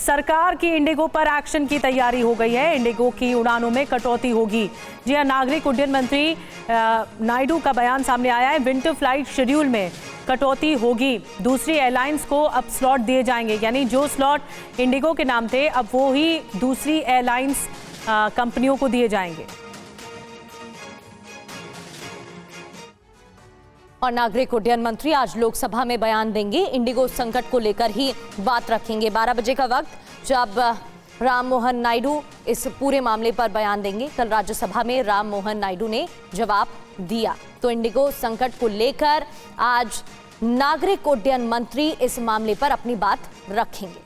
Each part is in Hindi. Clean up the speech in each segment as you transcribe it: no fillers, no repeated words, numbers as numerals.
सरकार की इंडिगो पर एक्शन की तैयारी हो गई है। इंडिगो की उड़ानों में कटौती होगी। जी हां, नागरिक उड्डयन मंत्री नायडू का बयान सामने आया है। विंटर फ्लाइट शेड्यूल में कटौती होगी। दूसरी एयरलाइंस को अब स्लॉट दिए जाएंगे, यानी जो स्लॉट इंडिगो के नाम थे अब वो ही दूसरी एयरलाइंस कंपनियों को दिए जाएंगे। और नागरिक उड्डयन मंत्री आज लोकसभा में बयान देंगे। इंडिगो संकट को लेकर ही बात रखेंगे। 12 बजे का वक्त जब राम मोहन नायडू इस पूरे मामले पर बयान देंगे। कल राज्यसभा में राम मोहन नायडू ने जवाब दिया, तो इंडिगो संकट को लेकर आज नागरिक उड्डयन मंत्री इस मामले पर अपनी बात रखेंगे।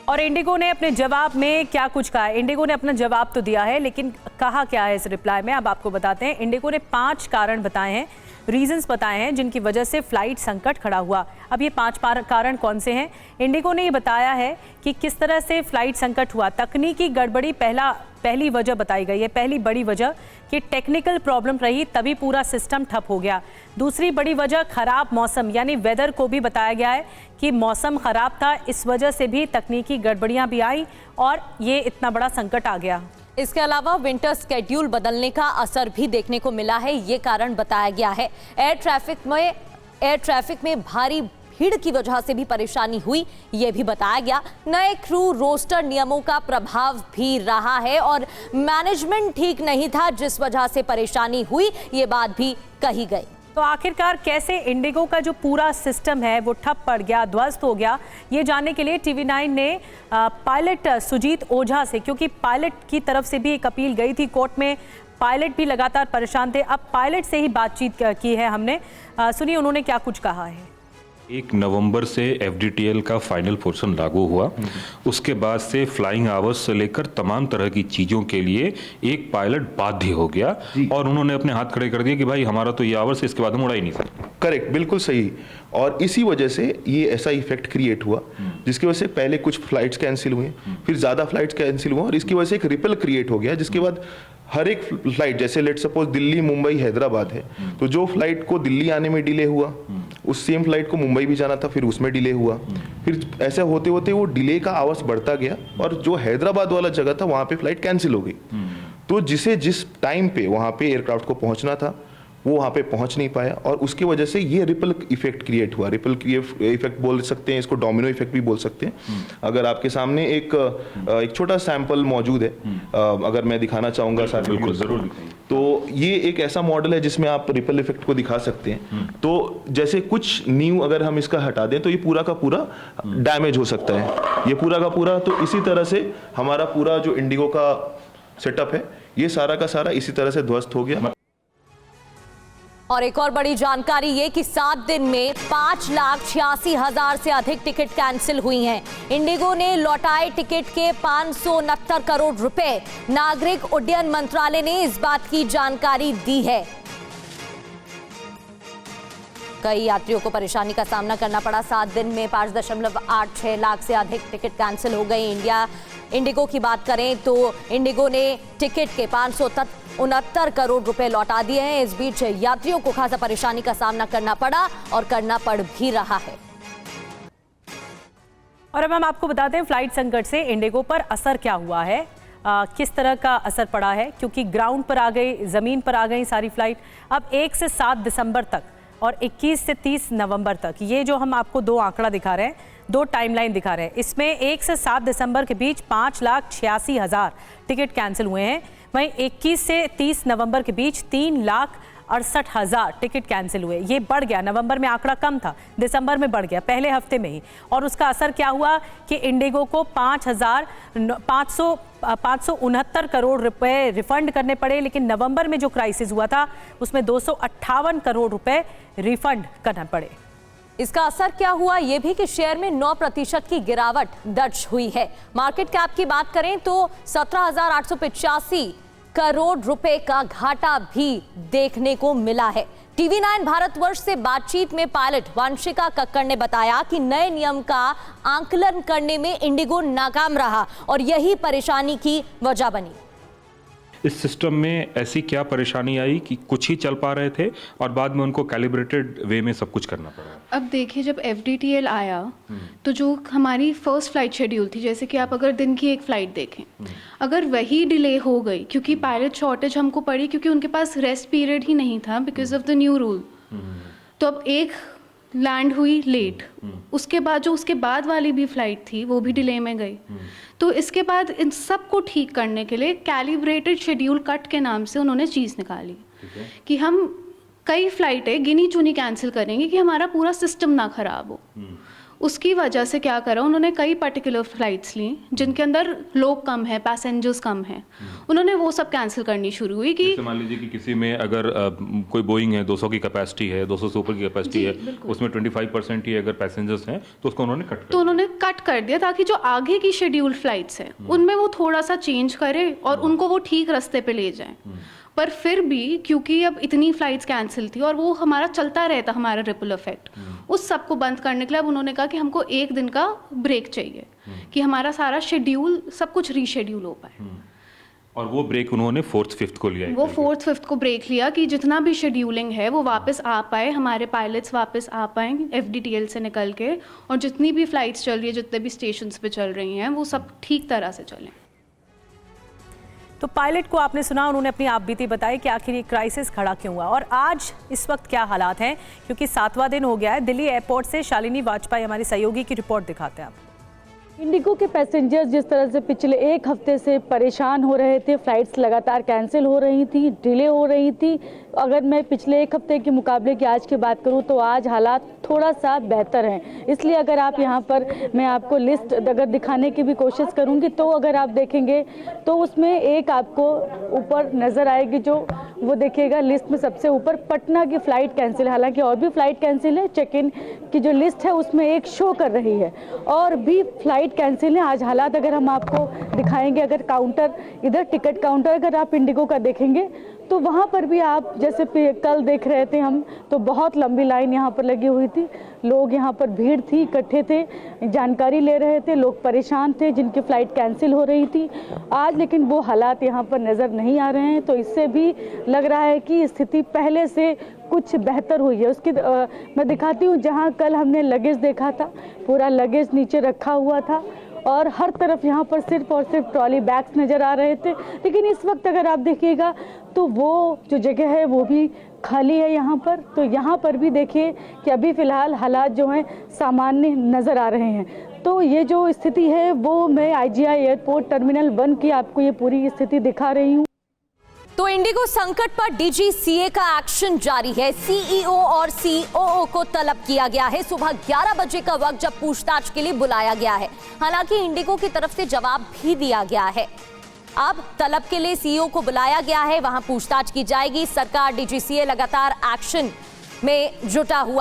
और इंडिगो ने अपने जवाब में क्या कुछ कहा है? इंडिगो ने अपना जवाब तो दिया है, लेकिन कहा क्या है इस रिप्लाई में, अब आपको बताते हैं। इंडिगो ने 5 कारण बताए हैं, रीजंस बताए हैं जिनकी वजह से फ्लाइट संकट खड़ा हुआ। अब ये 5 कारण कौन से हैं? इंडिगो ने ये बताया है कि किस तरह से फ्लाइट संकट हुआ। तकनीकी गड़बड़ी पहली वजह बताई गई है, पहली बड़ी वजह कि टेक्निकल प्रॉब्लम रही, तभी पूरा सिस्टम ठप हो गया। दूसरी बड़ी वजह खराब मौसम, यानी वेदर को भी बताया गया है कि मौसम खराब था, इस वजह से भी तकनीकी गड़बड़ियां भी आई और ये इतना बड़ा संकट आ गया। इसके अलावा विंटर स्केड्यूल बदलने का असर भी देखने को मिला है, ये कारण बताया गया है। एयर ट्रैफिक में भारी भीड़ की वजह से भी परेशानी हुई, ये भी बताया गया। नए क्रू रोस्टर नियमों का प्रभाव भी रहा है और मैनेजमेंट ठीक नहीं था, जिस वजह से परेशानी हुई, ये बात भी कही गई। तो आखिरकार कैसे इंडिगो का जो पूरा सिस्टम है वो ठप पड़ गया, ध्वस्त हो गया, ये जानने के लिए TV9 ने पायलट सुजीत ओझा से, क्योंकि पायलट की तरफ से भी एक अपील गई थी कोर्ट में, पायलट भी लगातार परेशान थे, अब पायलट से ही बातचीत की है हमने। सुनिए उन्होंने क्या कुछ कहा है। 1 नवंबर से FDTL का फाइनल पोर्शन लागू हुआ। उसके बाद से फ्लाइंग आवर्स से लेकर तमाम तरह की चीज़ों के लिए एक पायलट बाध्य हो गया और उन्होंने अपने हाथ खड़े कर दिए कि भाई हमारा तो ये आवर्स, इसके बाद हम उड़ा ही नहीं सकते। करेक्ट, बिल्कुल सही। और इसी वजह से ये ऐसा इफेक्ट क्रिएट हुआ जिसकी वजह से पहले कुछ फ्लाइट्स कैंसिल हुए, फिर ज़्यादा फ्लाइट्स कैंसिल हुए और इसकी वजह से एक रिपल क्रिएट हो गया, जिसके बाद हर एक फ्लाइट, जैसे लेट सपोज दिल्ली मुंबई हैदराबाद है, तो जो फ्लाइट को दिल्ली आने में डिले हुआ, उस सेम फ्लाइट को मुंबई भी जाना था, फिर उसमें डिले हुआ। फिर ऐसे होते होते वो डिले का आवर्स बढ़ता गया और जो हैदराबाद वाला जगह था वहाँ पे फ्लाइट कैंसिल हो गई। तो जिसे जिस टाइम पे वहाँ पे एयरक्राफ्ट को पहुँचना था वो वहाँ पे पहुँच नहीं पाया और उसकी वजह से ये रिपल इफेक्ट क्रिएट हुआ। रिपल इफेक्ट बोल सकते हैं, इसको डोमिनो इफेक्ट भी बोल सकते हैं। अगर आपके सामने एक छोटा सैंपल मौजूद है, अगर मैं दिखाना चाहूँगा सर, बिल्कुल जरूर। तो ये एक ऐसा मॉडल है जिसमें आप रिपल इफेक्ट को दिखा सकते हैं। तो जैसे कुछ न्यू अगर हम इसका हटा दें तो ये पूरा का पूरा डैमेज हो सकता है, ये पूरा का पूरा। तो इसी तरह से हमारा पूरा जो इंडिगो का सेटअप है ये सारा का सारा इसी तरह से ध्वस्त हो गया। और एक और बड़ी जानकारी ये कि 7 दिन में 5,86,000 से अधिक टिकट कैंसिल हुई हैं। इंडिगो ने लौटाए टिकट के 569 करोड़ रुपए। नागरिक उड्डयन मंत्रालय ने इस बात की जानकारी दी है। कई यात्रियों को परेशानी का सामना करना पड़ा। 7 दिन में 5.86 लाख से अधिक टिकट कैंसिल हो गई। इंडिगो की बात करें तो इंडिगो ने टिकट के 569 करोड़ रुपए लौटा दिए हैं। इस बीच यात्रियों को खासा परेशानी का सामना करना पड़ा और करना पड़ भी रहा है। और अब हम आपको बताते हैं फ्लाइट संकट से इंडिगो पर असर क्या हुआ है, किस तरह का असर पड़ा है, क्योंकि ग्राउंड पर आ गई, ज़मीन पर आ गई सारी फ्लाइट। अब 1 से 7 दिसंबर तक और 21 से 30 नवंबर तक, ये जो हम आपको 2 आंकड़ा दिखा रहे हैं, 2 टाइमलाइन दिखा रहे हैं, इसमें 1 से 7 दिसंबर के बीच 5,86,000 टिकट कैंसिल हुए हैं। वहीं 21 से 30 नवंबर के बीच 3,68,000 टिकट कैंसिल हुए। ये बढ़ गया, नवंबर में आंकड़ा कम था, दिसंबर में बढ़ गया पहले हफ्ते में ही। और उसका असर क्या हुआ कि इंडिगो को 569 करोड़ रुपए रिफंड करने पड़े, लेकिन नवंबर में जो क्राइसिस हुआ था उसमें 258 करोड़ रुपए रिफंड करना पड़े। इसका असर क्या हुआ ये भी कि शेयर में 9% की गिरावट दर्ज हुई है। मार्केट कैप की बात करें तो 17,885 करोड़ रुपए का घाटा भी देखने को मिला है। TV9 भारतवर्ष से बातचीत में पायलट वंशिका कक्कड़ ने बताया कि नए नियम का आंकलन करने में इंडिगो नाकाम रहा और यही परेशानी की वजह बनी। इस सिस्टम में ऐसी क्या परेशानी आई कि कुछ ही चल पा रहे थे और बाद में उनको कैलिब्रेटेड वे में सब कुछ करना पड़ा? अब देखिए, जब FDTL आया तो जो हमारी फर्स्ट फ्लाइट शेड्यूल थी, जैसे कि आप अगर दिन की एक फ़्लाइट देखें, अगर वही डिले हो गई क्योंकि पायलट शॉर्टेज हमको पड़ी, क्योंकि उनके पास रेस्ट पीरियड ही नहीं था because of the new rule, तो अब एक लैंड हुई लेट, उसके बाद जो उसके बाद वाली भी फ्लाइट थी वो भी डिले में गई। तो इसके बाद इन सबको ठीक करने के लिए कैलिब्रेटेड शेड्यूल कट के नाम से उन्होंने चीज़ निकाली कि हम कई फ्लाइटें गिनी चुनी कैंसिल करेंगे कि हमारा पूरा सिस्टम ना खराब हो। उसकी वजह से क्या करा, उन्होंने कई पर्टिकुलर फ्लाइट्स ली जिनके अंदर लोग कम है, पैसेंजर्स कम है, उन्होंने वो सब कैंसिल करनी शुरू हुई। कि मान लीजिए कि किसी में अगर कोई बोइंग है 200 की कैपेसिटी है, 200 से ऊपर की कैपेसिटी है, उसमें 25% ही अगर पैसेंजर्स हैं तो उसको उन्होंने कट कर दिया ताकि जो आगे की शेड्यूल फ्लाइट्स हैं उनमें वो थोड़ा सा चेंज करे और उनको वो ठीक रास्ते पे ले जाएं। पर फिर भी क्योंकि अब इतनी फ्लाइट्स कैंसिल थी और वो हमारा चलता रहता, हमारा रिपल इफेक्ट, उस सब को बंद करने के लिए अब उन्होंने कहा कि हमको एक दिन का ब्रेक चाहिए कि हमारा सारा शेड्यूल सब कुछ रीशेड्यूल हो पाए। और वो ब्रेक उन्होंने 4th 5th को लिया। वो 4th 5th को ब्रेक लिया कि जितना भी शेड्यूलिंग है वो वापस आ पाए, हमारे पायलट्स वापस आ पाए FDTL से निकल के, और जितनी भी फ्लाइट्स चल रही है, जितने भी स्टेशंस पे चल रही हैं, वो सब ठीक तरह से चलें। तो पायलट को आपने सुना, उन्होंने अपनी आप बीती बताई कि आखिर ये क्राइसिस खड़ा क्यों हुआ और आज इस वक्त क्या हालात हैं, क्योंकि 7वां दिन हो गया है। दिल्ली एयरपोर्ट से शालिनी वाजपेयी हमारी सहयोगी की रिपोर्ट दिखाते हैं आप। इंडिगो के पैसेंजर्स जिस तरह से पिछले एक हफ्ते से परेशान हो रहे थे, फ्लाइट्स लगातार कैंसिल हो रही थी, डिले हो रही थी। अगर मैं पिछले एक हफ्ते के मुकाबले की आज की बात करूं तो आज हालात थोड़ा सा बेहतर हैं। इसलिए अगर आप यहां पर, मैं आपको लिस्ट अगर दिखाने की भी कोशिश करूंगी तो अगर आप देखेंगे तो उसमें एक आपको ऊपर नज़र आएगी, जो वो देखिएगा लिस्ट में सबसे ऊपर पटना की फ़्लाइट कैंसिल। हालांकि और भी फ़्लाइट कैंसिल है, चेक इन की जो लिस्ट है उसमें एक शो कर रही है, और भी फ्लाइट कैंसिल है। आज हालात अगर हम आपको दिखाएंगे, अगर काउंटर, इधर टिकट काउंटर अगर आप इंडिगो का देखेंगे तो वहाँ पर भी आप जैसे कल देख रहे थे हम, तो बहुत लंबी लाइन यहाँ पर लगी हुई थी, लोग यहाँ पर भीड़ थी, इकट्ठे थे, जानकारी ले रहे थे, लोग परेशान थे जिनकी फ़्लाइट कैंसिल हो रही थी। आज लेकिन वो हालात यहाँ पर नज़र नहीं आ रहे हैं, तो इससे भी लग रहा है कि स्थिति पहले से कुछ बेहतर हुई है। उसकी मैं दिखाती हूँ, जहाँ कल हमने लगेज देखा था, पूरा लगेज नीचे रखा हुआ था और हर तरफ यहाँ पर सिर्फ और सिर्फ ट्रॉली बैग्स नज़र आ रहे थे, लेकिन इस वक्त अगर आप देखिएगा तो वो जो जगह है वो भी खाली है यहाँ पर। तो यहाँ पर भी देखिए कि अभी फ़िलहाल हालात जो हैं सामान्य नज़र आ रहे हैं। तो ये जो स्थिति है वो मैं IGI एयरपोर्ट टर्मिनल 1 की आपको ये पूरी स्थिति दिखा रही हूँ। तो इंडिगो संकट पर DGCA का एक्शन जारी है। CEO और COO को तलब किया गया है। सुबह 11 बजे का वक्त जब पूछताछ के लिए बुलाया गया है। हालांकि इंडिगो की तरफ से जवाब भी दिया गया है। अब तलब के लिए CEO को बुलाया गया है, वहां पूछताछ की जाएगी। सरकार DGCA लगातार एक्शन में जुटा हुआ